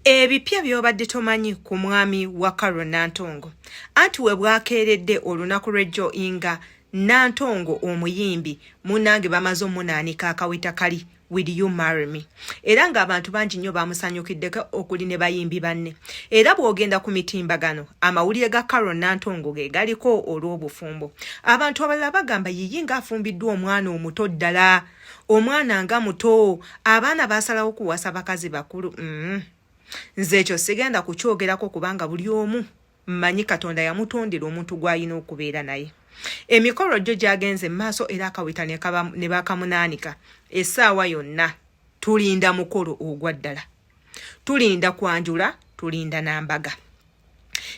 Ebipya by'obadde tomanyi ku mwami wa Carol Nantongo. Anti we bwakeeredde olunaku lw'ejjo inga Nantongo omuyimbi munnange bamaze omunaanika akawita kali Will You Marry Me? Era ng'abantu bangi nnyo bamusanyukiddeko okuli ne bayimbi banne. Era bw'ogenda ku mitimbagano amawulire ga Carol Nantongo ge galiko olw'obufumbo. Abantu abalala bagamba yiyi ng'afumbiddwa omwana omuto ddala. Omwana nga muto. Abaana basalawo kuwasa bakazi bakulu. Nze ekyo sigenda kukyogerako kubanga buli omu mmanyi Katonda yamutondera omuntu gw'alina okubeera naye. Emikolo gyo gyagenze maaso era akawita ne bakamunaanika. Essaawa yonna tulinda mukolo ogwa ddala. Tulinda kwanjula, tulinda n'ambaga.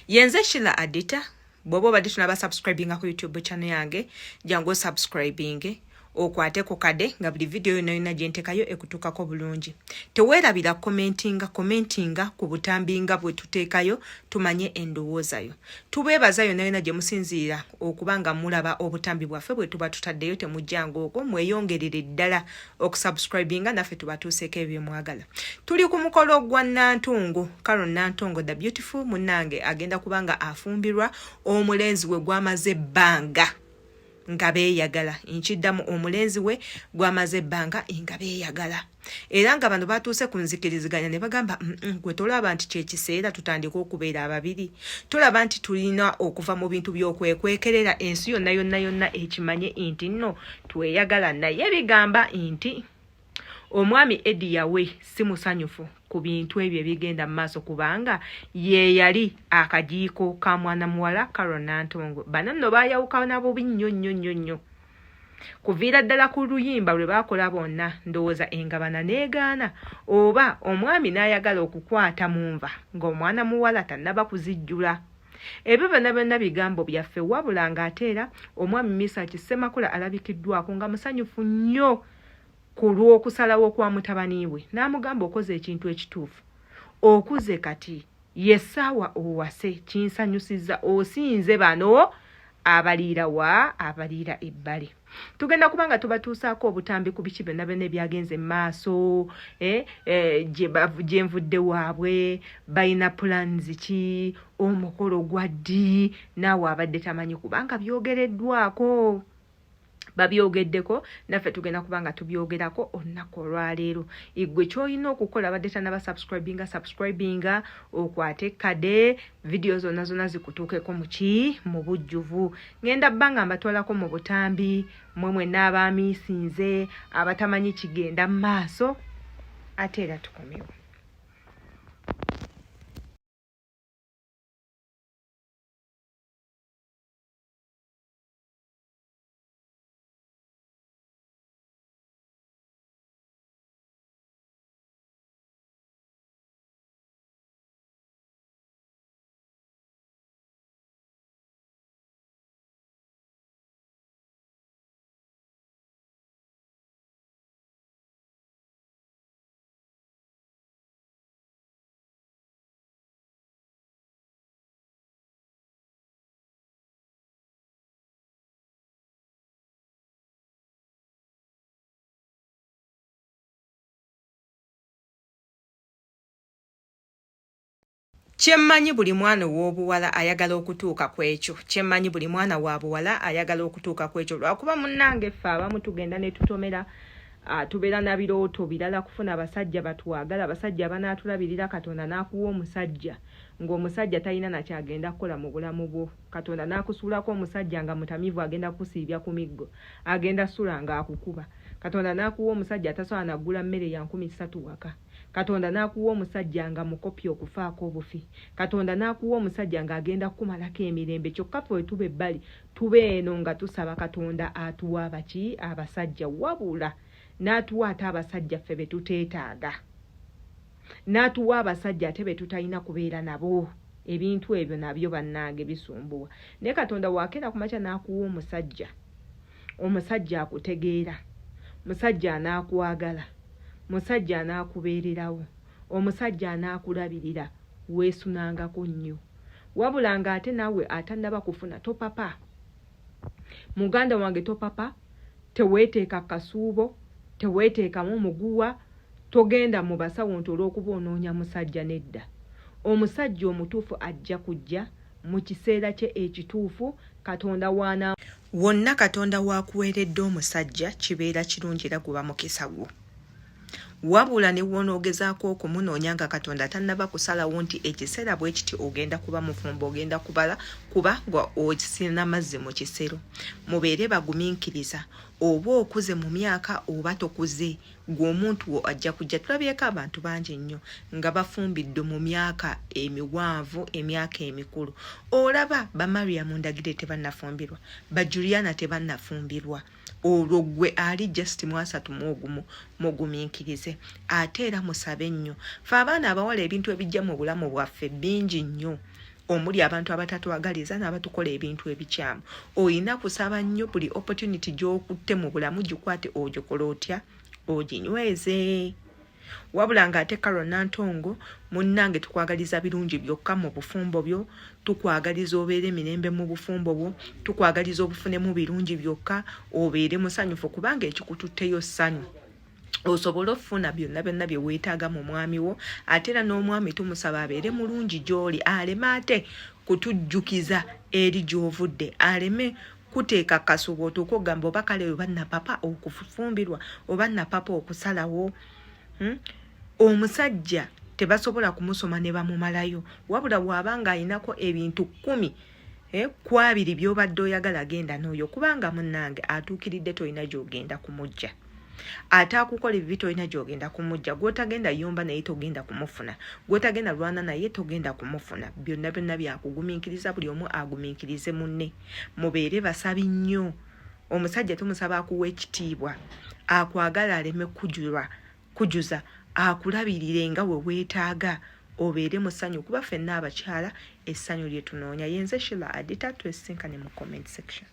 Yenze Sheila Adita, bw'oba obadde tunaba subscribinga ku YouTube channel yange, jangu subscribing. Okwate ku kade nga buli video yonna gye ntekayo ekutuukako bulungi. Teweerabira commentinga ku butambinga bwe tuteekayo tumanye endowooza yo. Tubeebaza yonna gye musinziira okubanga mulaba obutambi bwaffe bwe tuba tutaddeyo temujjanga okwo mweyongerere ddala okusubscribinga naffe tuba tuuseeko ebyo mwagala. Tuli ku mukolo gwa Nantongo, Carol Nantongo the beautiful munnange agenda kubanga afumbirwa omulenzi we gwamaze ebbanga nga beeyagala. Nkiddamu omulenzi we gwamaze ebbanga nga beeyagala. Era nga bano batuuse ku nzikiriziganya ne bagamba gwe tolaba nti kyekiseera tutandika okubeera ababiri. Tulaba nti tulina okuva mu bintu by'okwekwekerera ensi yonna ekimanye nti nno tweyagala. Naye bigamba nti omwami Eddie yawe si musanyufu ku bintu ebyo ebigenda mu maaso kubanga ye yali akajiiko ka mwana muwala Carol Nantongo. Bano nno baayawukana bubi nnyo. Kuviira ddala ku luyimba lwe baakola bonna ndowooza engabana n'egaana oba omwami n'ayagala okukwata mu nva ng'omwana muwala tannaba kuzijjula. Ebyo byonna bigambo byaffe wabula ng'ate era omwami Misa Kisemakula alabikiddwako nga musanyufu nnyo ku lw'okusalawo kwa mutabani we. N'amugamba okoze ekintu ekituufu. Okuze kati yessaawa owase kinsanyusizza osinze bano abaliira ebbali. Tugenda kubanga tubatuusaako obutambi ku biki byonna ebyagenze maaso gye nvudde waabwe balina plans ki omukolo gwa ddi naawe abadde tamanyi kubanga byogereddwako. Babyogeddeko naffe tugenda kubanga tubyogerako olunaku olwaleero. Igwe ky'olina okukola badde tannaba subscribinga okwate kade video zonna zikutuukeko mu bujjuvu. Ngenda bbanga mbatwalako mu butambi mmwe n'abaamiisinze abatamanyi kigenda mu maaso ate era tukomewo. Kyemmanyi buli mwana w'obuwala ayagala okutuuka ku ekyo. Kyemmanyi buli mwana wa buwala ayagala okutuuka ku ekyo. Lwakuba munnange ffe abamu tugenda ne tutomera tubeera na birooto birala kufuna abasajja batwagala, abasajja banaatulabirira. Katonda n'akuwa omusajja ng'omusajja talina nakyagenda kukola mu bulamu bwo. Katonda n'akusuulako omusajja nga mutamivu agenda kusiibya ku miggo, agenda sula ng'akukuba. Katonda n'akuwa omusajja atasobola naggula mmere ya 13 waka. Katonda n'akuwa omusajja nga mukopi okufaako obufi. Katonda n'akuwa omusajja ng'agenda kukumalako emirembe. Kyokka ffe tuba ebbali tube eno nga tusaba Katonda atuwa abaki abasajja wabula n'atuwa ate abasajja ffe be tuteetaaga. N'atuwa abasajja ate be tutalina kubeera nabo. Ebintu ebyo nabyo bannange bisumbuwa. Naye Katonda wakeera ku makya n'akuwa omusajja akutegeera, musajja anaakwagala, musajja anaakubeererawo, omusajja anaakulabirira, weesunangako nnyo. Wabula ng'ate naawe atannaba kufuna topapa. Muganda wange topapa, teweeteeka kasuubo, teweeteekamu muguwa, togenda mu basawo nti olw'okuba onoonya musajja nedda. Omusajja omutuufu ajja kujja mu kiseera kye ekituufu. Katonda waana wonna Katonda waakuweeredde omusajja kibeera kirungi era guba mukisa gwo. Wabula ne wonoogezaako okumunoonya nga Katonda tannaba kusalawo nti ekiseera bwe kiti ogenda kuba mufumbo, ogenda kubala kuba nga okisina mazzi mu kisero. Mubeere bagumiikiriza oba okuze mu myaka oba tokuze, gwe omuntu wo ajja kujja. Tulabyeko abantu bangi nnyo nga bafumbidde mu myaka emiwanvu, emyaka emikulu. Olaba ba Mariam Ndagire tebannafumbirwa, ba Juliana tebannafumbirwa. Olwo gwe ali just mwasatu mwogumu mugumiikirize ate era musabe nnyo. Fe abaana abawala ebintu ebijja mu bulamu bwaffe bingi nnyo, omuli abantu abatatwagaliza n'abatukola ebintu ebikyamu. Oyina kusaba nnyo buli opportunity gy'okutte mu bulamu gikwate ogikola otya, oginyweze. Wabula ng'ate Carol Nantongo munnange tukwagaliza birungi byokka mu bufumbo byo, tukwagaliza obeere mirembe mu bufumbo bwo, tukwagaliza obufunemu birungi byokka, obeere musanyufu kubanga ekikututteyo ssanyu. Osobola okufuna byonna byonna bye weetaaga mu mwami wo, ate era n'omwami tumusaba abeere mulungi gy'oli, aleme ate kutujjukiza eri gy'ovudde, aleme kuteeka kasubo otuuka ogamba oba kale oba nnapapa okufumbirwa oba nnapapa okusalawo. Omusajja tebasobola kumusoma ne bamumalayo, wabula bw'abanga ayinako ebintu 10 ku 2 by'obadde oyagala genda n'oyo, kubanga munnange atuukiridde tolina gy'ogenda kumujja. Ate akukola ebibi tolina gy'ogenda kumujja. Gw'otagenda yomba naye togenda kumufuna, gw'otagenda lwana naye togenda kumufuna. Byonna byonna byakugumiikiriza, buli omu agumiikirize munne. Mubeere basabi nnyo. Omusajja tumusaba akuwa ekitiibwa, akwagala aleme kujuza, akulabirire nga we weetaaga, obeere mu ssanyu kuba ffenna abakyala essanyu lye tunoonya. Yenze Sheila Adita, twesinkane mu comment section.